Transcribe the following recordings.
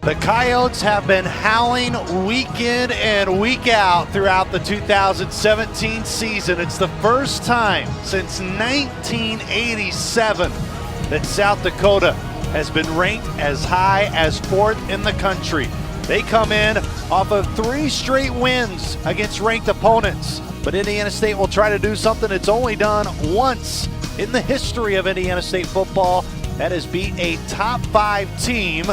The Coyotes have been howling week in and week out throughout the 2017 season. It's the first time since 1987 that South Dakota has been ranked as high as 4th in the country. They come in off of 3 straight wins against ranked opponents. But Indiana State will try to do something it's only done once in the history of Indiana State football. That is beat a top 5 team.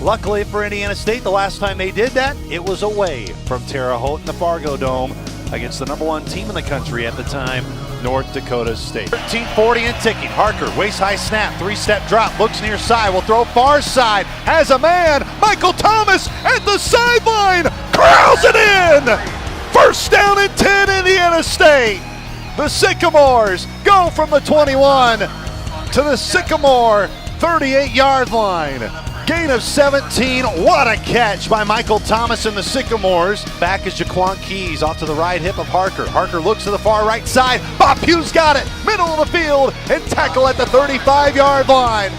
Luckily for Indiana State, the last time they did that, it was away from Terre Haute in the Fargo Dome against the #1 team in the country at the time, North Dakota State. 13:40 and ticking. Harker, waist-high snap, 3-step drop, looks near side, will throw far side, has a man, Michael Thomas at the sideline, corrals it in! First down and 10, Indiana State. The Sycamores go from the 21 to the Sycamore 38-yard line. Gain of 17, what a catch by Michael Thomas and the Sycamores. Back is Jaquan Keys off to the right hip of Harker. Harker looks to the far right side. Bob Pugh's got it, middle of the field, and tackle at the 35-yard line.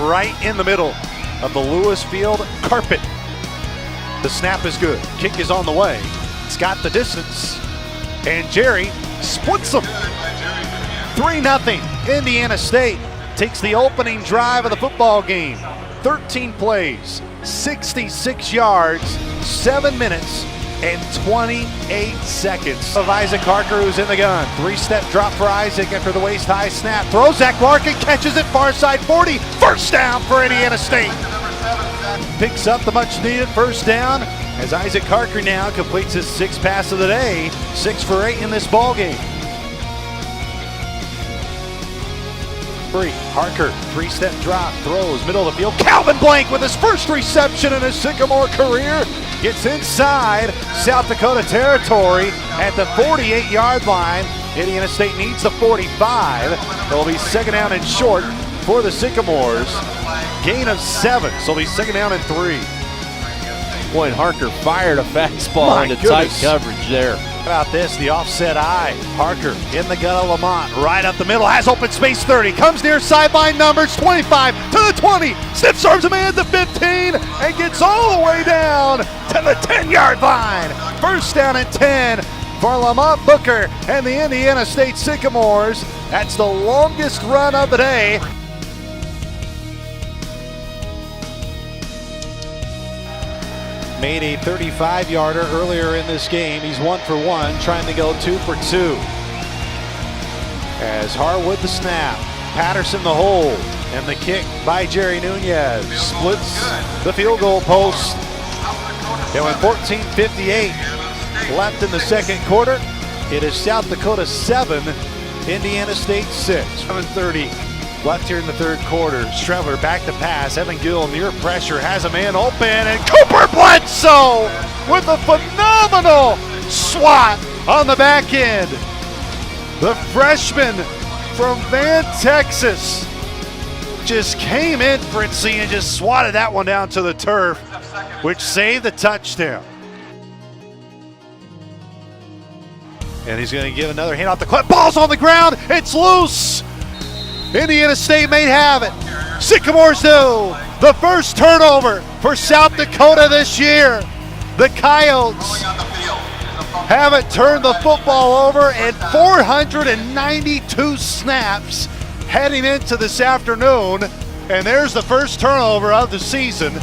Right in the middle of the Lewis Field carpet. The snap is good, kick is on the way. It's got the distance, and Jerry splits them. 3-0, Indiana State takes the opening drive of the football game. 13 plays, 66 yards, 7 minutes, and 28 seconds of Isaac Harker, who's in the gun. 3-step drop for Isaac after the waist-high snap. Throws Zach Larkin, catches it far side 40. First down for Indiana State. Picks up the much-needed first down as Isaac Harker now completes his 6th pass of the day. 6 for 8 in this ball game. Harker, 3-step drop, throws, middle of the field. Calvin Blank with his first reception in his Sycamore career. Gets inside South Dakota territory at the 48-yard line. Indiana State needs the 45. It'll be 2nd down and short for the Sycamores. Gain of 7, so it'll be 2nd down and 3. Boy, and Harker fired a fastball into tight coverage there. How about this, the offset eye. Harker in the gun of Lamont, right up the middle, has open space 30, comes near sideline numbers, 25 to the 20, stiff arms a man to 15, and gets all the way down to the 10-yard line. First down and 10 for Lamont Booker and the Indiana State Sycamores. That's the longest run of the day. Made a 35-yarder earlier in this game. He's 1 for 1, trying to go 2 for 2. As Harwood the snap, Patterson the hold, and the kick by Jerry Nunez splits the field goal post. And with 14:58 left in the second quarter, it is South Dakota 7, Indiana State 6. 7:30 left here in the third quarter. Streveler back to pass. Evan Gill near pressure, has a man open, and Cooper Bledsoe with a phenomenal swat on the back end. The freshman from Van, Texas just came in, Fritzy, and just swatted that one down to the turf, which saved the touchdown. And he's going to give another hand off the clip. Ball's on the ground. It's loose. Indiana State may have it. Sycamores do. The first turnover for South Dakota this year. The Coyotes haven't turned the football over in 492 snaps heading into this afternoon. And there's the first turnover of the season